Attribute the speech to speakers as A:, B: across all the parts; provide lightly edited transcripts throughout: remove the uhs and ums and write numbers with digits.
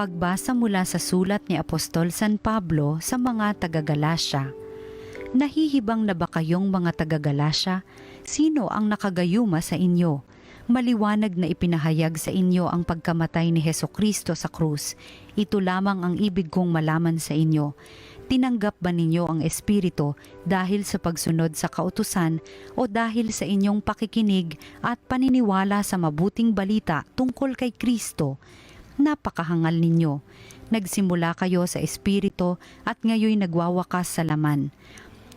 A: Pagbasa mula sa sulat ni Apostol San Pablo sa mga taga-Galasya. Nahihibang na ba kayong mga taga-Galasya? Sino ang nakagayuma sa inyo? Maliwanag na ipinahayag sa inyo ang pagkamatay ni Hesukristo sa krus. Ito lamang ang ibig kong malaman sa inyo. Tinanggap ba ninyo ang Espiritu dahil sa pagsunod sa kautusan o dahil sa inyong pakikinig at paniniwala sa mabuting balita tungkol kay Kristo? Napakahangal ninyo. Nagsimula kayo sa Espiritu at ngayon nagwawakas sa laman.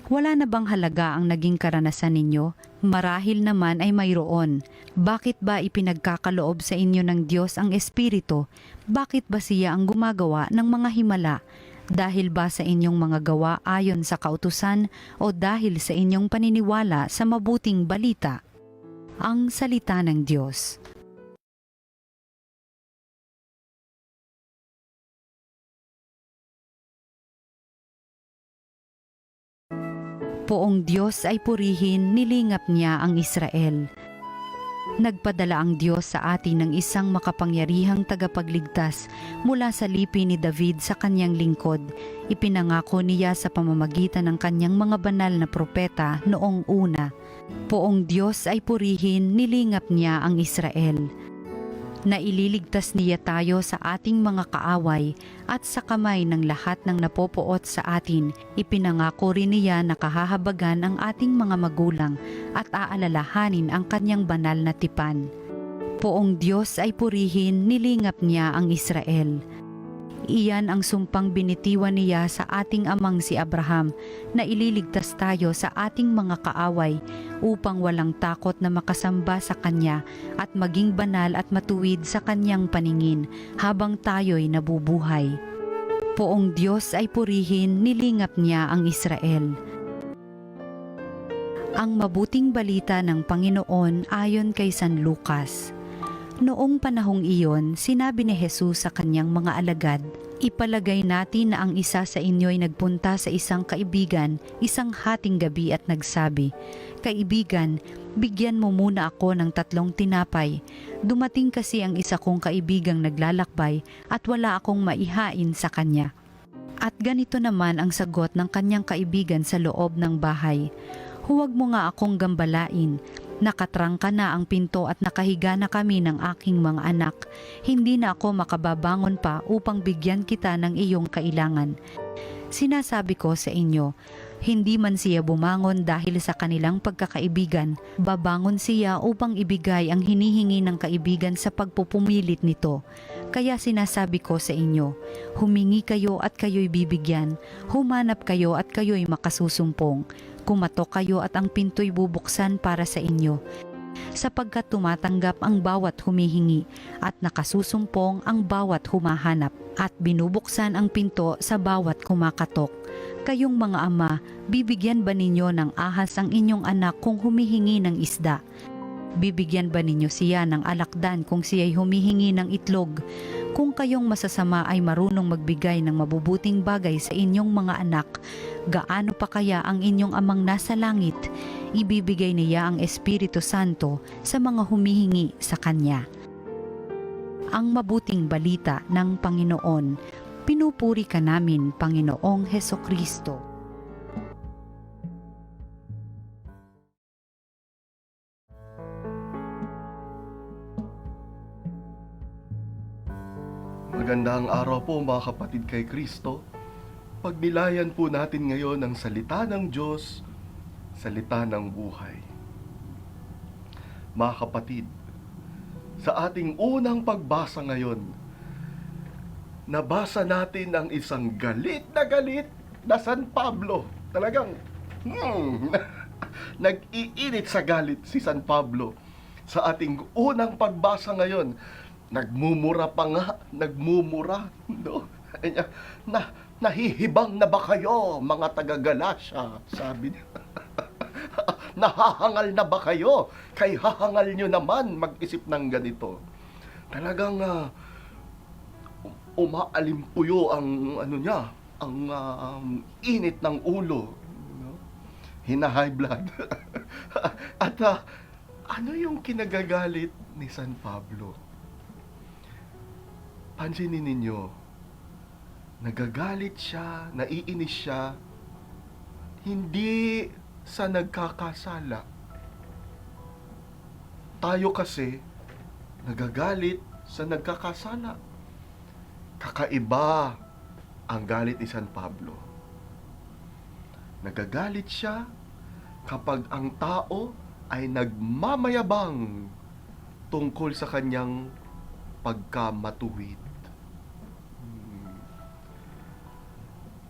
A: Wala na bang halaga ang naging karanasan ninyo? Marahil naman ay mayroon. Bakit ba ipinagkakaloob sa inyo ng Diyos ang Espiritu? Bakit ba siya ang gumagawa ng mga himala? Dahil ba sa inyong mga gawa ayon sa kautusan o dahil sa inyong paniniwala sa mabuting balita? Ang salita ng Diyos. Poong Diyos ay purihin, nilingap niya ang Israel. Nagpadala ang Diyos sa atin ng isang makapangyarihang tagapagligtas mula sa lipi ni David sa kanyang lingkod. Ipinangako niya sa pamamagitan ng kanyang mga banal na propeta noong una. Poong Diyos ay purihin, nilingap niya ang Israel. Naililigtas niya tayo sa ating mga kaaway at sa kamay ng lahat ng napopoot sa atin. Ipinangako rin niya na kahahabagan ang ating mga magulang at aalalahanin ang kanyang banal na tipan. Poong Diyos ay purihin, nilingap niya ang Israel. Iyan ang sumpang binitiwan niya sa ating amang si Abraham na ililigtas tayo sa ating mga kaaway upang walang takot na makasamba sa Kanya at maging banal at matuwid sa Kanyang paningin habang tayo'y nabubuhay. Poong Diyos ay purihin, nilingap niya ang Israel. Ang mabuting balita ng Panginoon ayon kay San Lucas. Noong panahong iyon, sinabi ni Jesus sa kanyang mga alagad, "Ipalagay natin na ang isa sa inyo'y nagpunta sa isang kaibigan isang hating gabi at nagsabi, 'Kaibigan, bigyan mo muna ako ng 3 tinapay. Dumating kasi ang isa kong kaibigang naglalakbay at wala akong maihain sa kanya.' At ganito naman ang sagot ng kanyang kaibigan sa loob ng bahay, 'Huwag mo nga akong gambalain. Nakatrangka na ang pinto at nakahiga na kami ng aking mga anak. Hindi na ako makababangon pa upang bigyan kita ng iyong kailangan. Sinasabi ko sa inyo, hindi man siya bumangon dahil sa kanilang pagkakaibigan, babangon siya upang ibigay ang hinihingi ng kaibigan sa pagpupumilit nito. Kaya sinasabi ko sa inyo, humingi kayo at kayo'y bibigyan, humanap kayo at kayo'y makasusumpong. Kumatok kayo at ang pinto'y bubuksan para sa inyo, sapagkat tumatanggap ang bawat humihingi at nakasusumpong ang bawat humahanap at binubuksan ang pinto sa bawat kumakatok. Kayong mga ama, bibigyan ba ninyo ng ahas ang inyong anak kung humihingi ng isda? Bibigyan ba ninyo siya ng alakdan kung siya'y humihingi ng itlog? Kung kayong masasama ay marunong magbigay ng mabubuting bagay sa inyong mga anak, gaano pa kaya ang inyong amang nasa langit? Ibibigay niya ang Espiritu Santo sa mga humihingi sa Kanya. Ang mabuting balita ng Panginoon. Pinupuri ka namin, Panginoong Hesukristo.
B: Magandang araw po mga kapatid kay Kristo. Pagnilayan po natin ngayon ang salita ng Diyos, salita ng buhay. Mga kapatid, sa ating unang pagbasa ngayon, nabasa natin ang isang galit na San Pablo. Talagang nag-iinit sa galit si San Pablo. Sa ating unang pagbasa ngayon, nagmumura pa nga, no? Nahihibang na ba kayo, mga taga-Galasya? Sabi niya. Nahahangal na ba kayo? Kay hahangal nyo naman mag-isip ng ganito. Talagang umaalimpuyo ang init ng ulo. No? Hina-high blood. At ano yung kinagagalit ni San Pablo? Pansinin ninyo, Nagagalit siya, naiinis siya, hindi sa nagkakasala. Tayo kasi, nagagalit sa nagkakasala. Kakaiba ang galit ni San Pablo. Nagagalit siya kapag ang tao ay nagmamayabang tungkol sa kanyang pagkamatuwid.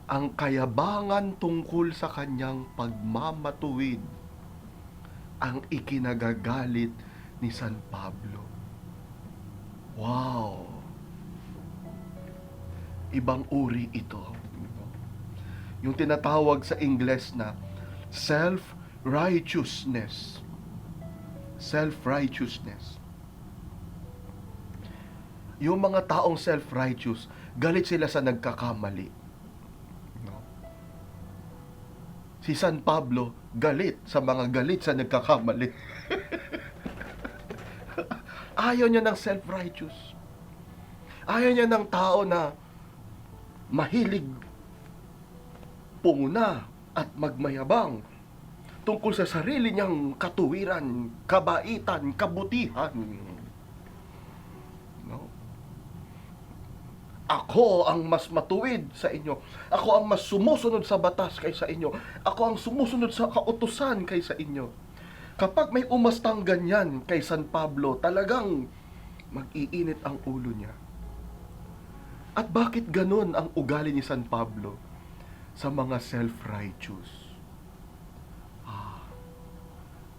B: Ang kayabangan tungkol sa kanyang pagmamatuwid ang ikinagagalit ni San Pablo. Wow! Ibang uri ito. Yung tinatawag sa Ingles na self-righteousness. Self-righteousness. Yung mga taong self-righteous, galit sila sa nagkakamali. No? Si San Pablo, galit sa mga galit sa nagkakamali. Ayaw niya ng self-righteous. Ayaw niya ng tao na mahilig pumuna at magmayabang tungkol sa sarili niyang katuwiran, kabaitan, kabutihan. No? Ako ang mas matuwid sa inyo. Ako ang mas sumusunod sa batas kaysa inyo. Ako ang sumusunod sa kautusan kaysa inyo. Kapag may umastang ganyan kay San Pablo, talagang mag-iinit ang ulo niya. At bakit ganun ang ugali ni San Pablo sa mga self-righteous?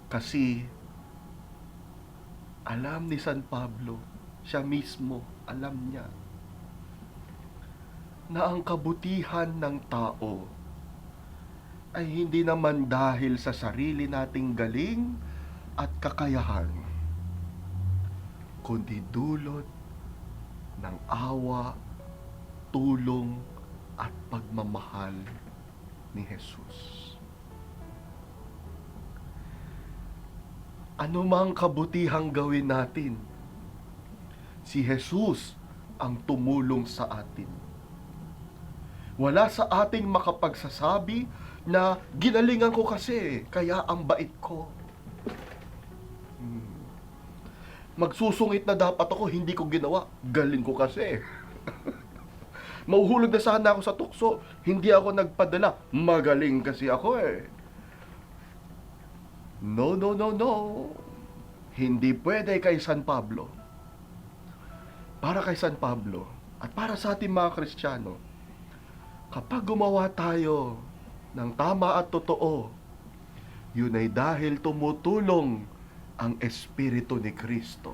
B: Kasi alam ni San Pablo, siya mismo, alam niya, na ang kabutihan ng tao ay hindi naman dahil sa sarili nating galing at kakayahan, kundi dulot ng awa, tulong at pagmamahal ni Jesus. Ano mang kabutihang gawin natin, si Jesus ang tumulong sa atin. Wala sa ating makapagsasabi na ginalingan ko kasi, kaya ang bait ko. Magsusungit na dapat ako, hindi ko ginawa. Galing ko kasi. Mauhulog na sana ako sa tukso, hindi ako nagpadala. Magaling kasi ako eh. No, no, no, no. Hindi pwede kay San Pablo. Para kay San Pablo at para sa ating mga Kristiyano, kapag gumawa tayo ng tama at totoo, yun ay dahil tumutulong ang Espiritu ni Kristo.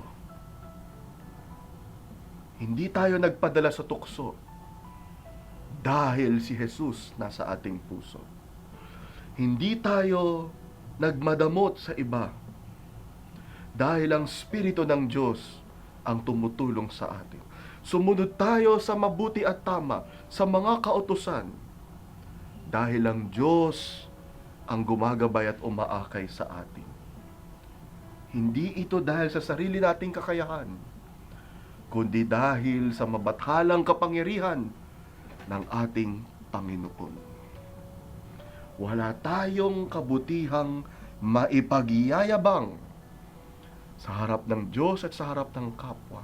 B: Hindi tayo nagpadala sa tukso dahil si Jesus nasa ating puso. Hindi tayo nagmadamot sa iba dahil ang Espiritu ng Diyos ang tumutulong sa atin. Sumunod tayo sa mabuti at tama, sa mga kautusan, dahil ang Diyos ang gumagabay at umaakay sa atin. Hindi ito dahil sa sarili nating kakayahan, kundi dahil sa mabathalang kapangyarihan ng ating Panginoon. Wala tayong kabutihang maipagyayabang sa harap ng Diyos at sa harap ng kapwa.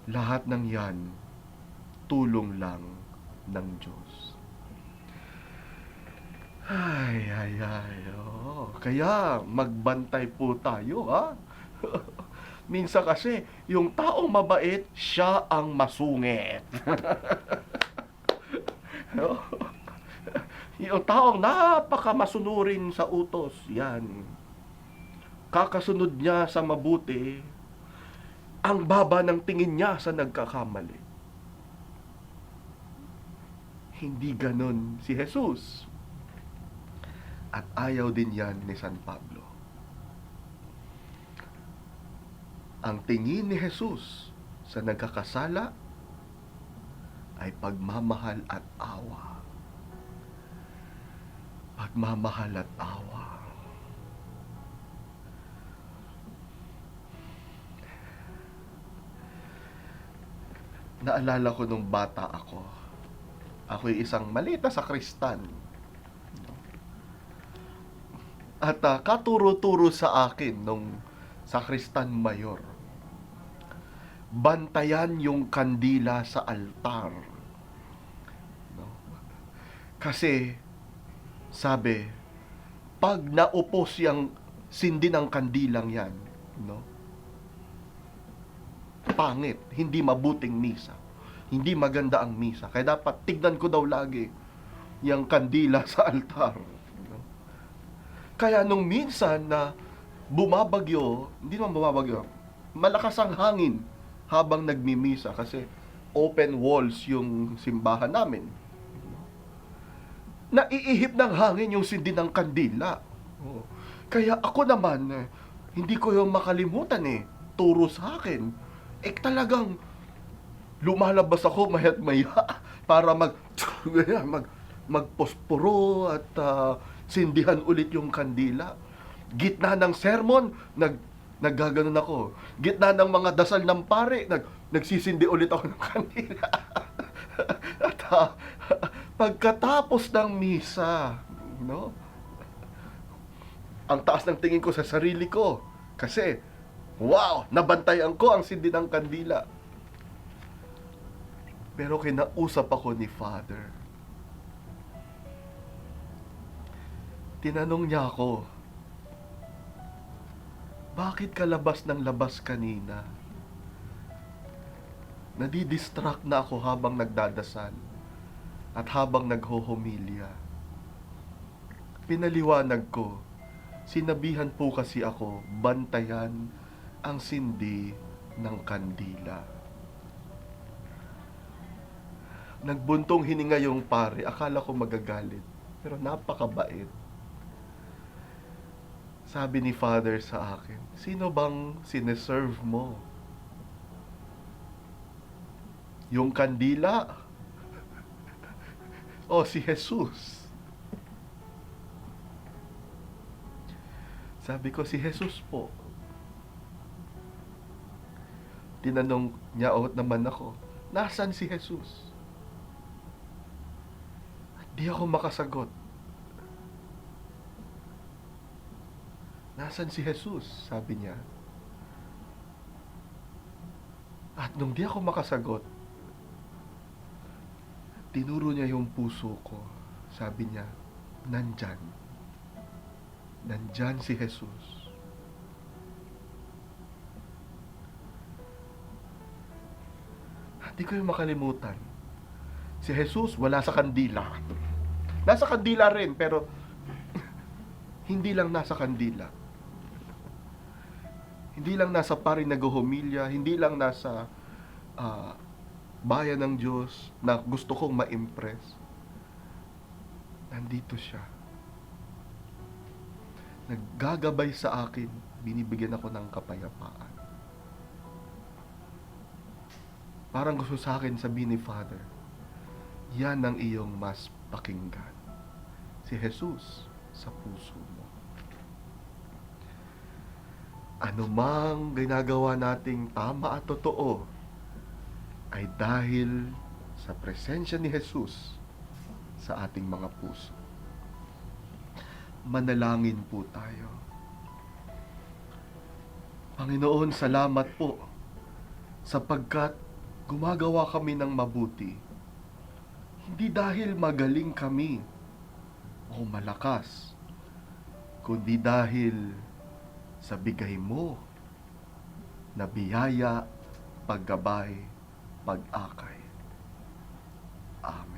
B: Lahat ng yan, tulong lang ng Diyos. Ay. Oh. Kaya, magbantay po tayo, ha? Minsan kasi, yung taong mabait, siya ang masungit. Yung taong napakamasunurin sa utos, yan. Kakasunod niya sa mabuti, ang baba ng tingin niya sa nagkakamali. Hindi ganon si Jesus. At ayaw din yan ni San Pablo. Ang tingin ni Jesus sa nagkakasala ay pagmamahal at awa. Pagmamahal at awa. naalala ko nung bata ako. Ako'y isang maliit na sakristan. At katuro-turo sa akin nung sakristan mayor, bantayan yung kandila sa altar. No? Kasi, sabi, pag naupos yung sindi ng kandilang yan, no? Pangit, hindi mabuting misa. Hindi maganda ang misa. Kaya dapat tignan ko daw lagi yung kandila sa altar. No? Kaya nung minsan na bumabagyo, hindi naman bumabagyo, malakas ang hangin habang nagmimisa kasi open walls yung simbahan namin. Naiihip ng hangin yung sindi ng kandila. Kaya ako naman, hindi ko yung makalimutan turo sa akin. Talagang lumalabas ako mayat maya para magposporo at sindihan ulit yung kandila. Gitna ng sermon, naggaganon ako. Gitna ng mga dasal ng pare, nagsisindi ulit ako ng kandila. At pagkatapos ng misa, no? Ang taas ng tingin ko sa sarili ko kasi wow, nabantayan ko ang sindi ng kandila. Pero kinausap ako ni Father. Tinanong niya ako, bakit ka labas ng labas kanina? Nadidistract na ako habang nagdadasal at habang naghohomilya. Pinaliwanag ko, sinabihan po kasi ako, bantayan ang sindi ng kandila. Nagbuntong hininga yung pare, akala ko magagalit, pero napakabait. Sabi ni Father sa akin, sino bang sineserve mo? Yung kandila? O si Jesus? Sabi ko, si Jesus po. Tinanong niya naman ako, nasan si Jesus? Di ako makasagot. Nasaan si Jesus? Sabi niya. At nung di ako makasagot, tinuro niya yung puso ko. Sabi niya, nandyan. Nandyan si Jesus. Hindi ko yung makalimutan. Si Jesus wala sa kandila. Nasa kandila rin, pero hindi lang nasa kandila. Hindi lang nasa pari nag-humilya, hindi lang nasa bayan ng Diyos na gusto kong ma-impress. Nandito siya. Naggagabay sa akin, binibigyan ako ng kapayapaan. Parang gusto sa akin sabihin ni Father, yan ang iyong mas pakinggan. Si Jesus sa puso mo. Ano mang ginagawa nating tama at totoo ay dahil sa presensya ni Jesus sa ating mga puso. Manalangin po tayo. Panginoon, salamat po sapagkat gumagawa kami ng mabuti. Hindi dahil magaling kami o malakas, kundi dahil sa bigay mo na biyaya, paggabay, pag-akay. Amen.